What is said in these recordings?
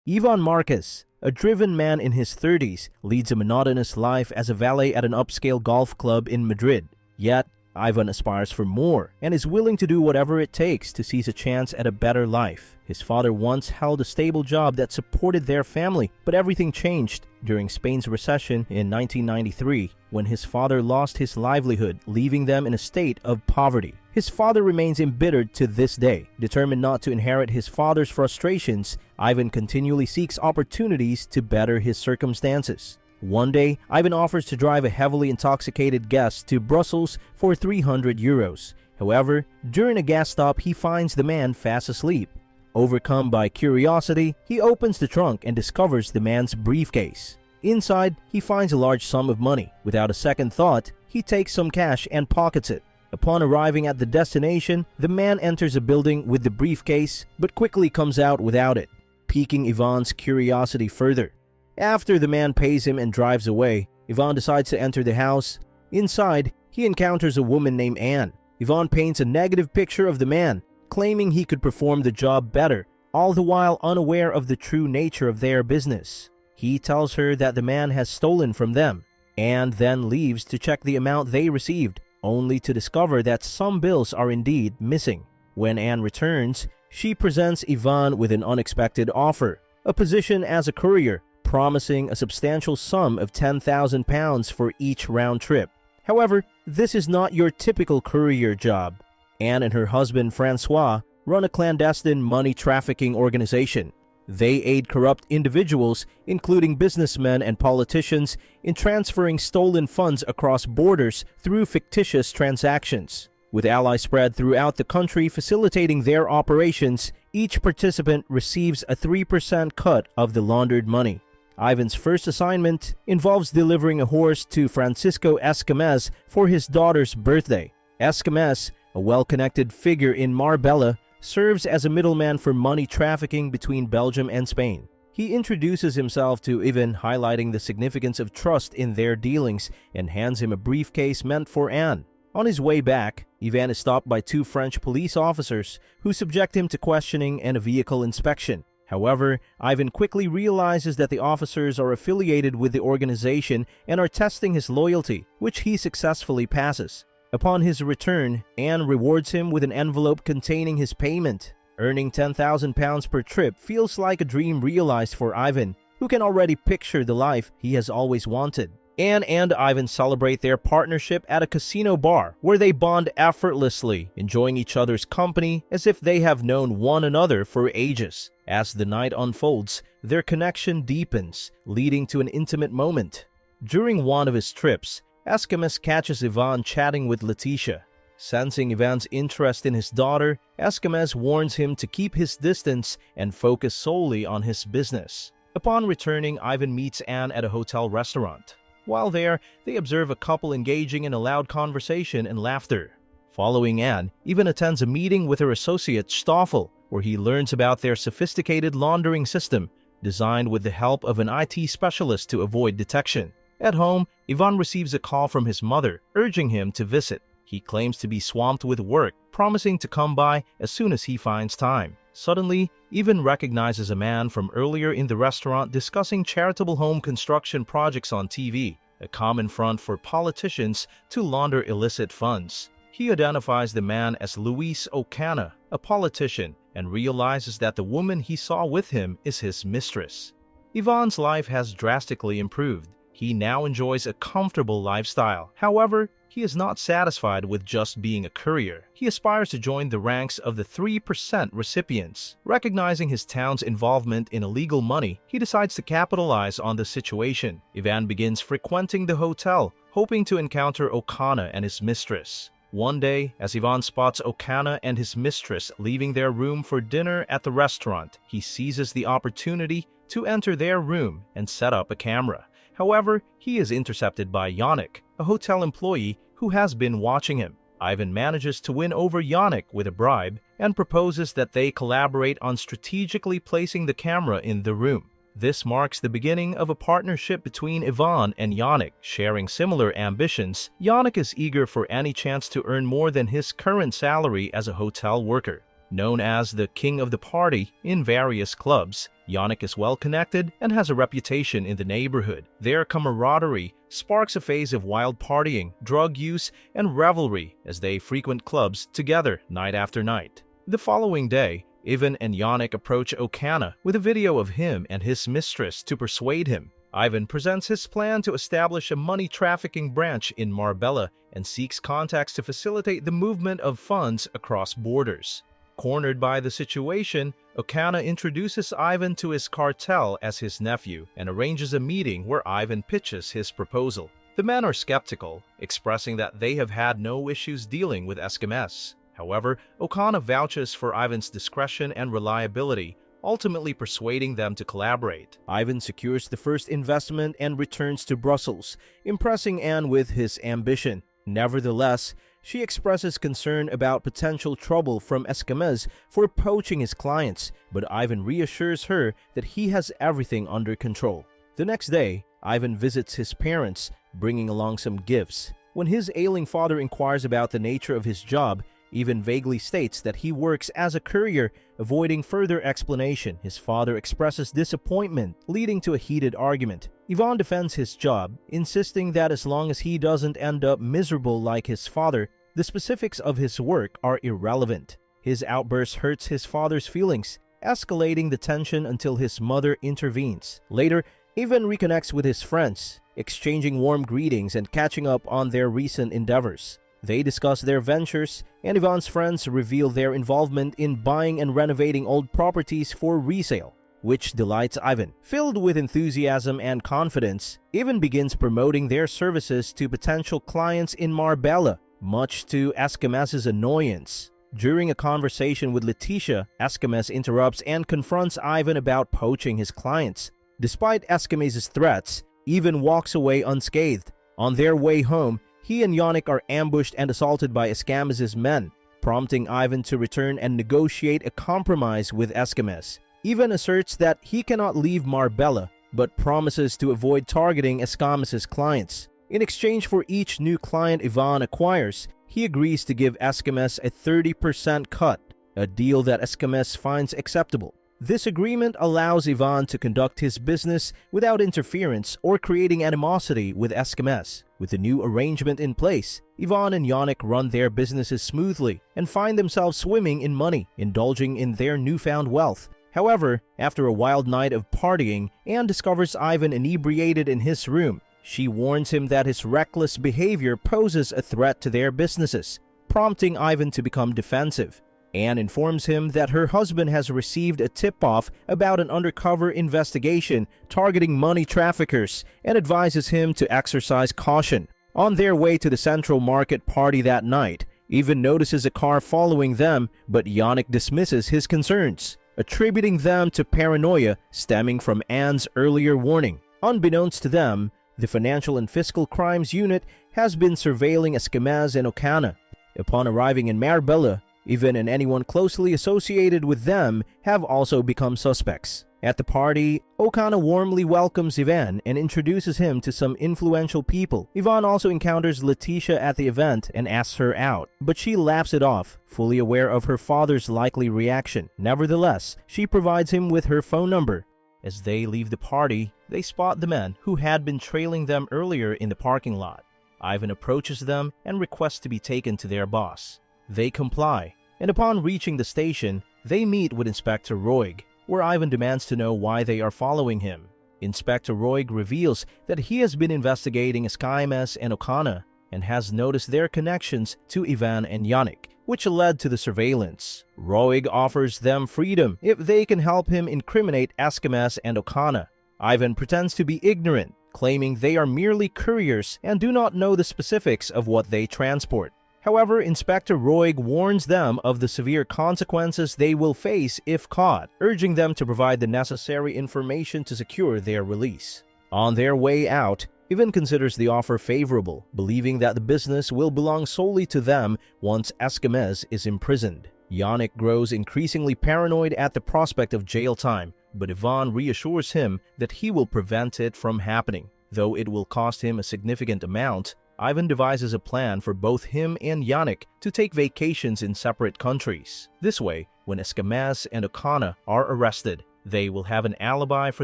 Ivan Marcus, a driven man in his 30s, leads a monotonous life as a valet at an upscale golf club in Madrid. Yet, Ivan aspires for more and is willing to do whatever it takes to seize a chance at a better life. His father once held a stable job that supported their family, but everything changed during Spain's recession in 1993 when his father lost his livelihood, leaving them in a state of poverty. His father remains embittered to this day. Determined not to inherit his father's frustrations, Ivan continually seeks opportunities to better his circumstances. One day, Ivan offers to drive a heavily intoxicated guest to Brussels for 300 euros. However, during a gas stop, he finds the man fast asleep. Overcome by curiosity, he opens the trunk and discovers the man's briefcase. Inside, he finds a large sum of money. Without a second thought, he takes some cash and pockets it. Upon arriving at the destination, the man enters a building with the briefcase but quickly comes out without it, piquing Ivan's curiosity further. After the man pays him and drives away, Ivan decides to enter the house. Inside, he encounters a woman named Anne. Ivan paints a negative picture of the man, claiming he could perform the job better, all the while unaware of the true nature of their business. He tells her that the man has stolen from them, and then leaves to check the amount they received, only to discover that some bills are indeed missing. When Anne returns, she presents Ivan with an unexpected offer, a position as a courier, promising a substantial sum of £10,000 for each round trip. However, this is not your typical courier job. Anne and her husband Francois run a clandestine money trafficking organization. They aid corrupt individuals, including businessmen and politicians, in transferring stolen funds across borders through fictitious transactions. With allies spread throughout the country facilitating their operations, each participant receives a 3% cut of the laundered money. Ivan's first assignment involves delivering a horse to Francisco Escamez for his daughter's birthday. Escamez, a well-connected figure in Marbella, serves as a middleman for money trafficking between Belgium and Spain. He introduces himself to Ivan, highlighting the significance of trust in their dealings, and hands him a briefcase meant for Anne. On his way back, Ivan is stopped by two French police officers who subject him to questioning and a vehicle inspection. However, Ivan quickly realizes that the officers are affiliated with the organization and are testing his loyalty, which he successfully passes. Upon his return, Anne rewards him with an envelope containing his payment. Earning £10,000 per trip feels like a dream realized for Ivan, who can already picture the life he has always wanted. Anne and Ivan celebrate their partnership at a casino bar, where they bond effortlessly, enjoying each other's company as if they have known one another for ages. As the night unfolds, their connection deepens, leading to an intimate moment. During one of his trips, Escamez catches Ivan chatting with Letitia. Sensing Ivan's interest in his daughter, Escamez warns him to keep his distance and focus solely on his business. Upon returning, Ivan meets Anne at a hotel restaurant. While there, they observe a couple engaging in a loud conversation and laughter. Following Anne, Ivan attends a meeting with her associate Stoffel, where he learns about their sophisticated laundering system, designed with the help of an IT specialist to avoid detection. At home, Ivan receives a call from his mother, urging him to visit. He claims to be swamped with work, promising to come by as soon as he finds time. Suddenly, Ivan recognizes a man from earlier in the restaurant discussing charitable home construction projects on TV, a common front for politicians to launder illicit funds. He identifies the man as Luis Ocana, a politician, and realizes that the woman he saw with him is his mistress. Ivan's life has drastically improved. He now enjoys a comfortable lifestyle. However, he is not satisfied with just being a courier. He aspires to join the ranks of the 3% recipients. Recognizing his town's involvement in illegal money, he decides to capitalize on the situation. Ivan begins frequenting the hotel, hoping to encounter Ocana and his mistress. One day, as Ivan spots Ocana and his mistress leaving their room for dinner at the restaurant, he seizes the opportunity to enter their room and set up a camera. However, he is intercepted by Yannick, a hotel employee who has been watching him. Ivan manages to win over Yannick with a bribe and proposes that they collaborate on strategically placing the camera in the room. This marks the beginning of a partnership between Ivan and Yannick. Sharing similar ambitions, Yannick is eager for any chance to earn more than his current salary as a hotel worker. Known as the king of the party in various clubs, Yannick is well-connected and has a reputation in the neighborhood. Their camaraderie sparks a phase of wild partying, drug use, and revelry as they frequent clubs together night after night. The following day, Ivan and Yannick approach Okana with a video of him and his mistress to persuade him. Ivan presents his plan to establish a money trafficking branch in Marbella and seeks contacts to facilitate the movement of funds across borders. Cornered by the situation, Okana introduces Ivan to his cartel as his nephew and arranges a meeting where Ivan pitches his proposal. The men are skeptical, expressing that they have had no issues dealing with Esquimés. However, Okana vouches for Ivan's discretion and reliability, ultimately persuading them to collaborate. Ivan secures the first investment and returns to Brussels, impressing Anne with his ambition. Nevertheless, she expresses concern about potential trouble from Esquimés for poaching his clients, but Ivan reassures her that he has everything under control. The next day, Ivan visits his parents, bringing along some gifts. When his ailing father inquires about the nature of his job, Ivan vaguely states that he works as a courier, avoiding further explanation. His father expresses disappointment, leading to a heated argument. Ivan defends his job, insisting that as long as he doesn't end up miserable like his father, the specifics of his work are irrelevant. His outburst hurts his father's feelings, escalating the tension until his mother intervenes. Later, Ivan reconnects with his friends, exchanging warm greetings and catching up on their recent endeavors. They discuss their ventures, and Ivan's friends reveal their involvement in buying and renovating old properties for resale, which delights Ivan. Filled with enthusiasm and confidence, Ivan begins promoting their services to potential clients in Marbella, much to Esquimés' annoyance. During a conversation with Letitia, Esquimés interrupts and confronts Ivan about poaching his clients. Despite Esquimés' threats, Ivan walks away unscathed. On their way home, he and Yannick are ambushed and assaulted by Esquimés' men, prompting Ivan to return and negotiate a compromise with Esquimés. Ivan asserts that he cannot leave Marbella, but promises to avoid targeting Esquimés' clients. In exchange for each new client Ivan acquires, he agrees to give Esquimés a 30% cut, a deal that Esquimés finds acceptable. This agreement allows Ivan to conduct his business without interference or creating animosity with Esquimés. With the new arrangement in place, Ivan and Yannick run their businesses smoothly and find themselves swimming in money, indulging in their newfound wealth. However, after a wild night of partying, Anne discovers Ivan inebriated in his room. She warns him that his reckless behavior poses a threat to their businesses, prompting Ivan to become defensive. Anne informs him that her husband has received a tip-off about an undercover investigation targeting money traffickers and advises him to exercise caution. On their way to the Central Market party that night, Ivan notices a car following them, but Yannick dismisses his concerns, attributing them to paranoia stemming from Anne's earlier warning. Unbeknownst to them, the Financial and Fiscal Crimes Unit has been surveilling Esquimés and Okana. Upon arriving in Marbella, Ivan and anyone closely associated with them have also become suspects. At the party, Okana warmly welcomes Ivan and introduces him to some influential people. Ivan also encounters Letitia at the event and asks her out, but she laughs it off, fully aware of her father's likely reaction. Nevertheless, she provides him with her phone number. As they leave the party, they spot the men who had been trailing them earlier in the parking lot. Ivan approaches them and requests to be taken to their boss. They comply, and upon reaching the station, they meet with Inspector Roig, where Ivan demands to know why they are following him. Inspector Roig reveals that he has been investigating Esquimés and Okana and has noticed their connections to Ivan and Yannick, which led to the surveillance. Roig offers them freedom if they can help him incriminate Esquimés and Okana. Ivan pretends to be ignorant, claiming they are merely couriers and do not know the specifics of what they transport. However, Inspector Roig warns them of the severe consequences they will face if caught, urging them to provide the necessary information to secure their release. On their way out, Ivan considers the offer favorable, believing that the business will belong solely to them once Esquimés is imprisoned. Yannick grows increasingly paranoid at the prospect of jail time, but Ivan reassures him that he will prevent it from happening. Though it will cost him a significant amount, Ivan devises a plan for both him and Yannick to take vacations in separate countries. This way, when Esquimés and Okana are arrested, They will have an alibi for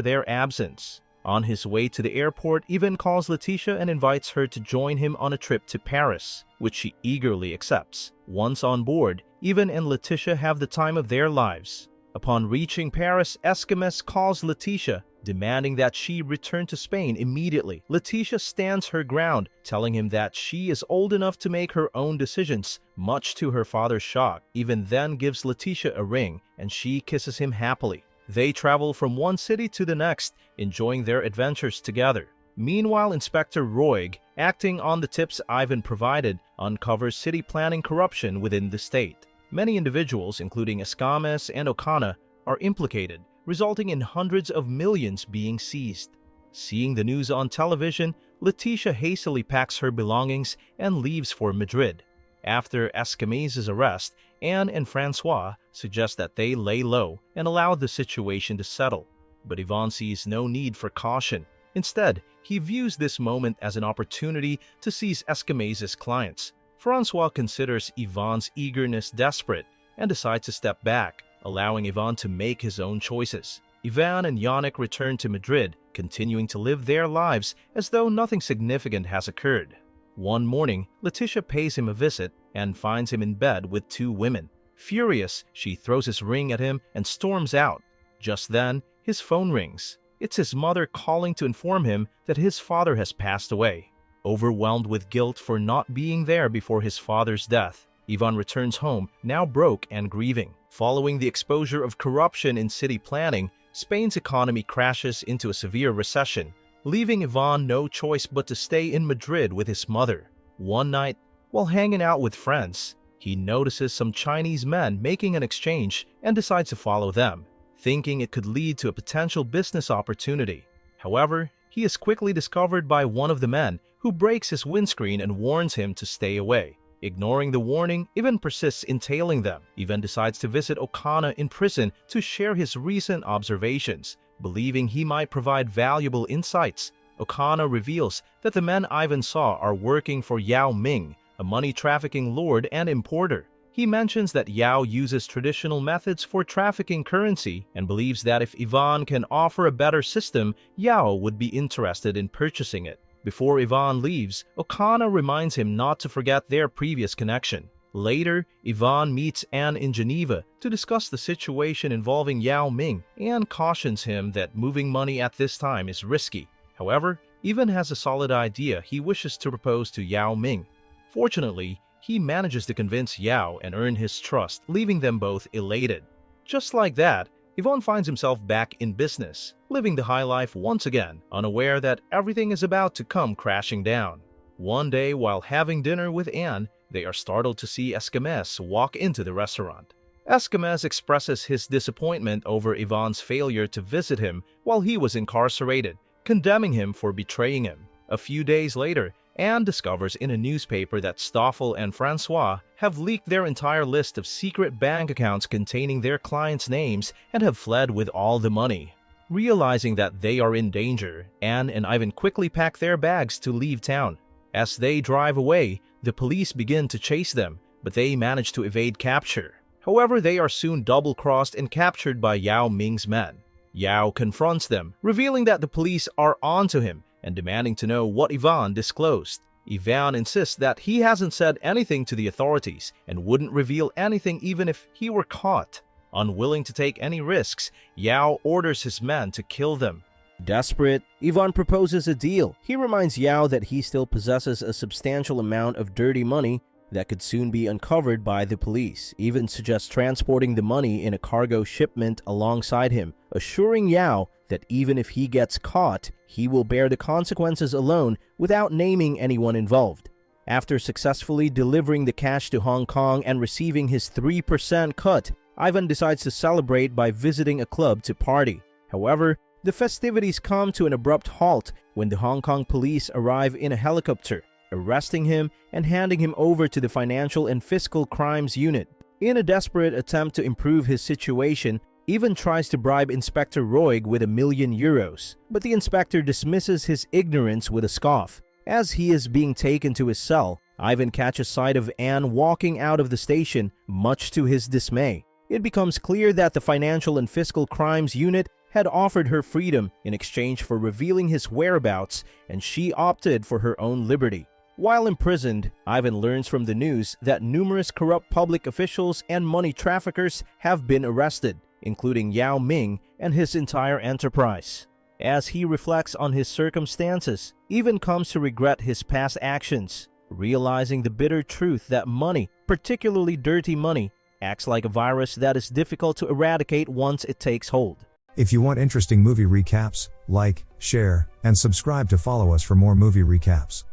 their absence. On his way to the airport, Ivan calls Letitia and invites her to join him on a trip to Paris, which she eagerly accepts. Once on board, Ivan and Letitia have the time of their lives. Upon reaching Paris, Escamez calls Letitia, demanding that she return to Spain immediately. Letitia stands her ground, telling him that she is old enough to make her own decisions. Much to her father's shock, Ivan then gives Letitia a ring, and she kisses him happily. They travel from one city to the next, enjoying their adventures together. Meanwhile, Inspector Roig, acting on the tips Ivan provided, uncovers city planning corruption within the state. Many individuals, including Escamez and Ocana, are implicated, resulting in hundreds of millions being seized. Seeing the news on television, Letitia hastily packs her belongings and leaves for Madrid. After Escamez's arrest, Anne and Francois suggest that they lay low and allow the situation to settle. But Ivan sees no need for caution. Instead, he views this moment as an opportunity to seize Escamez's clients. Francois considers Ivan's eagerness desperate and decides to step back, allowing Ivan to make his own choices. Ivan and Yannick return to Madrid, continuing to live their lives as though nothing significant has occurred. One morning, Letitia pays him a visit and finds him in bed with two women. Furious, she throws his ring at him and storms out. Just then, his phone rings. It's his mother calling to inform him that his father has passed away. Overwhelmed with guilt for not being there before his father's death, Ivan returns home, now broke and grieving. Following the exposure of corruption in city planning, Spain's economy crashes into a severe recession, leaving Ivan no choice but to stay in Madrid with his mother. One night, while hanging out with friends, he notices some Chinese men making an exchange and decides to follow them, thinking it could lead to a potential business opportunity. However, he is quickly discovered by one of the men, who breaks his windscreen and warns him to stay away. Ignoring the warning, Ivan persists in tailing them. Ivan decides to visit Ocana in prison to share his recent observations, believing he might provide valuable insights. Ocana reveals that the men Ivan saw are working for Yao Ming, a money-trafficking lord and importer. He mentions that Yao uses traditional methods for trafficking currency and believes that if Ivan can offer a better system, Yao would be interested in purchasing it. Before Ivan leaves, Ocana reminds him not to forget their previous connection. Later, Ivan meets Anne in Geneva to discuss the situation involving Yao Ming and cautions him that moving money at this time is risky. However, Ivan has a solid idea he wishes to propose to Yao Ming. Fortunately, he manages to convince Yao and earn his trust, leaving them both elated. Just like that, Ivan finds himself back in business, living the high life once again, unaware that everything is about to come crashing down. One day, while having dinner with Anne, they are startled to see Escamez walk into the restaurant. Escamez expresses his disappointment over Ivan's failure to visit him while he was incarcerated, condemning him for betraying him. A few days later, Anne discovers in a newspaper that Stoffel and Francois have leaked their entire list of secret bank accounts containing their clients' names and have fled with all the money. Realizing that they are in danger, Anne and Ivan quickly pack their bags to leave town. As they drive away, the police begin to chase them, but they manage to evade capture. However, they are soon double-crossed and captured by Yao Ming's men. Yao confronts them, revealing that the police are onto him and demanding to know what Ivan disclosed. Ivan insists that he hasn't said anything to the authorities and wouldn't reveal anything even if he were caught. Unwilling to take any risks, Yao orders his men to kill them. Desperate, Ivan proposes a deal. He reminds Yao that he still possesses a substantial amount of dirty money that could soon be uncovered by the police. Even suggests transporting the money in a cargo shipment alongside him, assuring Yao that even if he gets caught, he will bear the consequences alone without naming anyone involved. After successfully delivering the cash to Hong Kong and receiving his 3% cut, Ivan decides to celebrate by visiting a club to party. However, the festivities come to an abrupt halt when the Hong Kong police arrive in a helicopter, arresting him and handing him over to the Financial and Fiscal Crimes Unit. In a desperate attempt to improve his situation, Ivan tries to bribe Inspector Roig with €1,000,000, but the inspector dismisses his ignorance with a scoff. As he is being taken to his cell, Ivan catches sight of Anne walking out of the station, much to his dismay. It becomes clear that the Financial and Fiscal Crimes Unit had offered her freedom in exchange for revealing his whereabouts, and she opted for her own liberty. While imprisoned, Ivan learns from the news that numerous corrupt public officials and money traffickers have been arrested, including Yao Ming and his entire enterprise. As he reflects on his circumstances, Ivan comes to regret his past actions, realizing the bitter truth that money, particularly dirty money, acts like a virus that is difficult to eradicate once it takes hold. If you want interesting movie recaps, like, share, and subscribe to follow us for more movie recaps.